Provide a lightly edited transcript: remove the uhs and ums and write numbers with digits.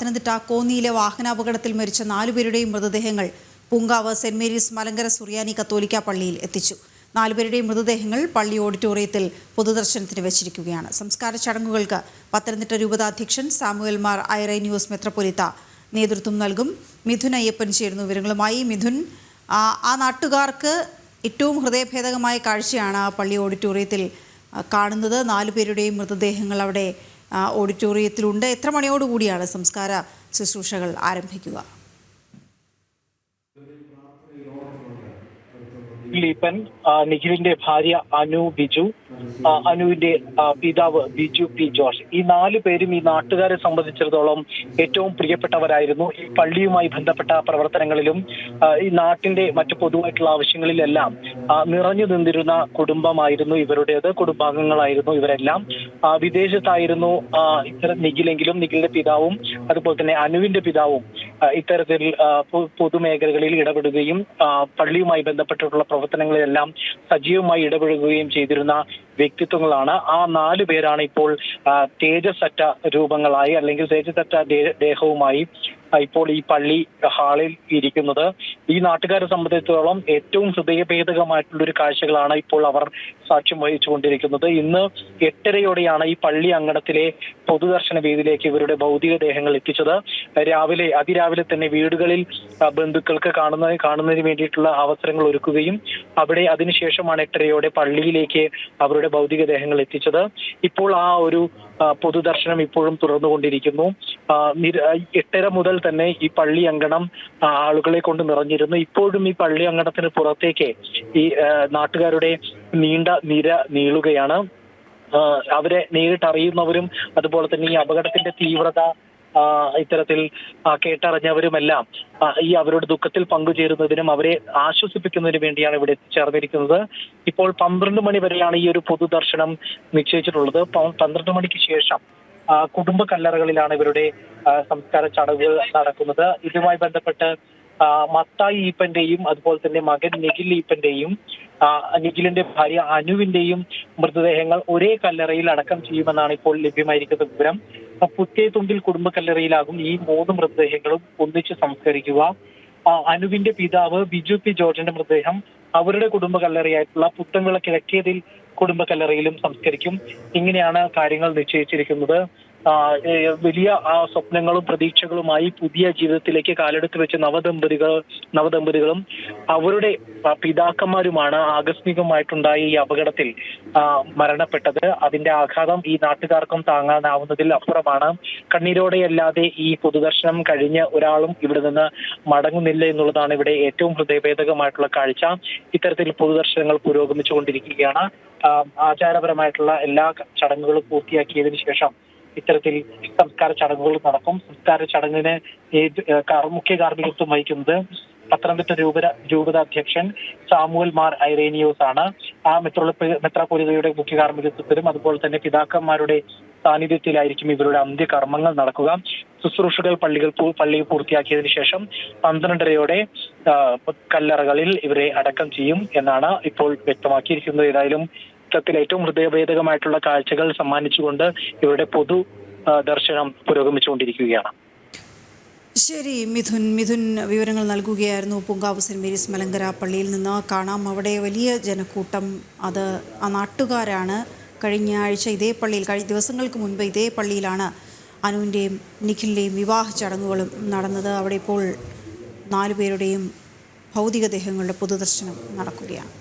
പത്തനംതിട്ട കോന്നിയിലെ വാഹനാപകടത്തിൽ മരിച്ച 4 പേരുടെയും മൃതദേഹങ്ങൾ പൂങ്കാവ് സെന്റ് മേരീസ് മലങ്കര സുറിയാനി കത്തോലിക്ക പള്ളിയിൽ എത്തിച്ചു. 4 പേരുടെയും മൃതദേഹങ്ങൾ പള്ളി ഓഡിറ്റോറിയത്തിൽ പൊതുദർശനത്തിന് വെച്ചിരിക്കുകയാണ്. സംസ്കാര ചടങ്ങുകൾക്ക് പത്തനംതിട്ട രൂപതാധ്യക്ഷൻ സാമുവൽ മാർ ഐറേനിയോസ് മെത്രാപ്പൊലീത്ത നേതൃത്വം നൽകും. മിഥുൻ അയ്യപ്പൻ ചേരുന്നു വിവരങ്ങളുമായി. മിഥുൻ, ആ നാട്ടുകാർക്ക് ഏറ്റവും ഹൃദയഭേദകമായ കാഴ്ചയാണ് പള്ളി ഓഡിറ്റോറിയത്തിൽ കാണുന്നത്. 4 പേരുടെയും മൃതദേഹങ്ങൾ അവിടെ ഓഡിറ്റോറിയത്തിലുണ്ട്. എത്ര മണിയോടുകൂടിയാണ് സംസ്കാര ശുശ്രൂഷകൾ ആരംഭിക്കുക? ലീപ്പൻ, നിഖിലിന്റെ ഭാര്യ അനു ബിജു, അനുവിന്റെ പിതാവ് ബിജു പി ജോർജ്, ഈ 4 പേരും ഈ നാട്ടുകാരെ സംബന്ധിച്ചിടത്തോളം ഏറ്റവും പ്രിയപ്പെട്ടവരായിരുന്നു. ഈ പള്ളിയുമായി ബന്ധപ്പെട്ട പ്രവർത്തനങ്ങളിലും ഈ നാട്ടിന്റെ മറ്റു പൊതുവായിട്ടുള്ള ആവശ്യങ്ങളിലെല്ലാം നിറഞ്ഞു നിന്നിരുന്ന കുടുംബമായിരുന്നു ഇവരുടേത്. കുടുംബാംഗങ്ങളായിരുന്നു ഇവരെല്ലാം. വിദേശത്തായിരുന്നു നിഖിലെങ്കിലും നിഖിലിന്റെ പിതാവും അതുപോലെ തന്നെ അനുവിന്റെ പിതാവും ഇത്തരത്തിൽ പൊതുമേഖലകളിൽ ഇടപെടുകയും പള്ളിയുമായി ബന്ധപ്പെട്ടിട്ടുള്ള പ്രവർത്തനങ്ങളിലെല്ലാം സജീവമായി ഇടപെടുകയും ചെയ്തിരുന്ന വ്യക്തിത്വങ്ങളാണ്. ആ 4 പേരാണ് ഇപ്പോൾ തേജസ്സറ്റ രൂപങ്ങളായി അല്ലെങ്കിൽ തേജസ്സറ്റ ദേഹവുമായി ഇപ്പോൾ ഈ പള്ളി ഹാളിൽ ഇരിക്കുന്നത്. ഈ നാട്ടുകാരെ സംബന്ധിച്ചിടത്തോളം ഏറ്റവും ഹൃദയഭേദകമായിട്ടുള്ള ഒരു കാഴ്ചകളാണ് ഇപ്പോൾ അവർ സാക്ഷ്യം വഹിച്ചുകൊണ്ടിരിക്കുന്നത്. ഇന്ന് 8:30യോടെയാണ് ഈ പള്ളി അങ്കണത്തിലെ പൊതുദർശന വേദിയിലേക്ക് ഇവരുടെ ഭൗതിക ദേഹങ്ങൾ എത്തിച്ചത്. അതിരാവിലെ തന്നെ വീടുകളിൽ ബന്ധുക്കൾക്ക് കാണുന്നതിന് വേണ്ടിയിട്ടുള്ള അവസരങ്ങൾ ഒരുക്കുകയും അവിടെ അതിനുശേഷമാണ് 8:30യോടെ പള്ളിയിലേക്ക് അവരുടെ ഭൗതിക ദേഹങ്ങൾ എത്തിച്ചത്. ഇപ്പോൾ ആ ഒരു പൊതുദർശനം ഇപ്പോഴും തുടർന്നുകൊണ്ടിരിക്കുന്നു. 8:30 മുതൽ തന്നെ ഈ പള്ളി അങ്കണം ആളുകളെ കൊണ്ട് നിറഞ്ഞിരുന്നു. ഇപ്പോഴും ഈ പള്ളി അങ്കണത്തിന് പുറത്തേക്ക് ഈ നാട്ടുകാരുടെ നീണ്ട നിര നീളുകയാണ്. അവരെ നേരിട്ട് അറിയുന്നവരും അതുപോലെ തന്നെ ഈ അപകടത്തിന്റെ തീവ്രത ഇത്തരത്തിൽ കേട്ടറിഞ്ഞവരുമെല്ലാം ഈ അവരുടെ ദുഃഖത്തിൽ പങ്കുചേരുന്നതിനും അവരെ ആശ്വസിപ്പിക്കുന്നതിനും വേണ്ടിയാണ് ഇവിടെ എത്തിച്ചേർന്നിരിക്കുന്നത്. ഇപ്പോൾ 12 മണി വരെയാണ് ഈ ഒരു പൊതുദർശനം നിശ്ചയിച്ചിട്ടുള്ളത്. 12 മണിക്ക് ശേഷം കുടുംബ കല്ലറകളിലാണ് ഇവരുടെ സംസ്കാര ചടങ്ങുകൾ നടക്കുന്നത്. ഇതുമായി ബന്ധപ്പെട്ട് മത്തായി ഈപ്പന്റെയും അതുപോലെ തന്നെ മകൻ നിഖിൽ ഈപ്പന്റെയും നിഖിലിന്റെ ഭാര്യ അനുവിന്റെയും മൃതദേഹങ്ങൾ ഒരേ കല്ലറയിൽ അടക്കം ചെയ്യുമെന്നാണ് ഇപ്പോൾ ലഭ്യമായിരിക്കുന്ന വിവരം. പുത്തേത്തുണ്ടിൽ കുടുംബ കല്ലറയിലാകും ഈ 3 മൃതദേഹങ്ങളും ഒന്നിച്ച് സംസ്കരിക്കുക. അനുവിന്റെ പിതാവ് ബിജു പി ജോർജിന്റെ മൃതദേഹം അവരുടെ കുടുംബ കല്ലറയായിട്ടുള്ള പുത്തൻവിള കിഴക്കേതിൽ കുടുംബ കല്ലറയിലും സംസ്കരിക്കും. ഇങ്ങനെയാണ് കാര്യങ്ങൾ നിശ്ചയിച്ചിരിക്കുന്നത്. വലിയ സ്വപ്നങ്ങളും പ്രതീക്ഷകളുമായി പുതിയ ജീവിതത്തിലേക്ക് കാലെടുത്ത് വെച്ച നവദമ്പതികളും അവരുടെ പിതാക്കന്മാരുമാണ് ആകസ്മികമായിട്ടുണ്ടായ ഈ അപകടത്തിൽ മരണപ്പെട്ടത്. അതിന്റെ ആഘാതം ഈ നാട്ടുകാർക്കും താങ്ങാനാവുന്നതിൽ അപ്പുറമാണ്. കണ്ണീരോടെയല്ലാതെ ഈ പൊതുദർശനം കഴിഞ്ഞ് ഒരാളും ഇവിടെ നിന്ന് മടങ്ങുന്നില്ല എന്നുള്ളതാണ് ഇവിടെ ഏറ്റവും ഹൃദയഭേദകമായിട്ടുള്ള കാഴ്ച. ഇത്തരത്തിൽ പൊതുദർശനങ്ങൾ പുരോഗമിച്ചുകൊണ്ടിരിക്കുകയാണ്. ആചാരപരമായിട്ടുള്ള എല്ലാ ചടങ്ങുകളും പൂർത്തിയാക്കിയതിനു ശേഷം ഇത്തരത്തിൽ സംസ്കാര ചടങ്ങുകൾ നടക്കും. സംസ്കാര ചടങ്ങിന് മുഖ്യ കാർമ്മികത്വം വഹിക്കുന്നത് പത്തനംതിട്ട രൂപതാധ്യക്ഷൻ സാമുവൽ മാർ ഐറേനിയോസ് ആണ്. ആ മെത്രാപ്പൊലീത്തയുടെ മുഖ്യ കാർമ്മികത്വത്തിലും അതുപോലെ തന്നെ പിതാക്കന്മാരുടെ സാന്നിധ്യത്തിലായിരിക്കും ഇവരുടെ അന്ത്യകർമ്മങ്ങൾ നടക്കുക. ശുശ്രൂഷകൾ പള്ളിയിൽ പൂർത്തിയാക്കിയതിനു ശേഷം 12:30യോടെ കല്ലറകളിൽ ഇവരെ അടക്കം ചെയ്യും എന്നാണ് ഇപ്പോൾ വ്യക്തമാക്കിയിരിക്കുന്നത്. ഏതായാലും ത്തിൽ ഏറ്റവും ഹൃദയഭേദകമായിട്ടുള്ള കാഴ്ചകൾ സമ്മാനിച്ചുകൊണ്ട് ഇവരുടെ പൊതു ദർശനം പുരോഗമിച്ചുകൊണ്ടിരിക്കുകയാണ്. ശരി മിഥുൻ വിവരങ്ങൾ നൽകുകയായിരുന്നു. പൂങ്കാവ് സെന്റ് മേരീസ് മലങ്കര പള്ളിയിൽ നിന്ന് കാണാം. അവിടെ വലിയ ജനക്കൂട്ടം. അത് ആ നാട്ടുകാരാണ്. കഴിഞ്ഞ ദിവസങ്ങൾക്ക് മുൻപ് ഇതേ പള്ളിയിലാണ് അനുവിൻ്റെയും നിഖിലിൻ്റെയും വിവാഹ ചടങ്ങുകളും നടന്നത്. അവിടെ ഇപ്പോൾ 4 പേരുടെയും ഭൗതികദേഹങ്ങളുടെ പൊതുദർശനം നടക്കുകയാണ്.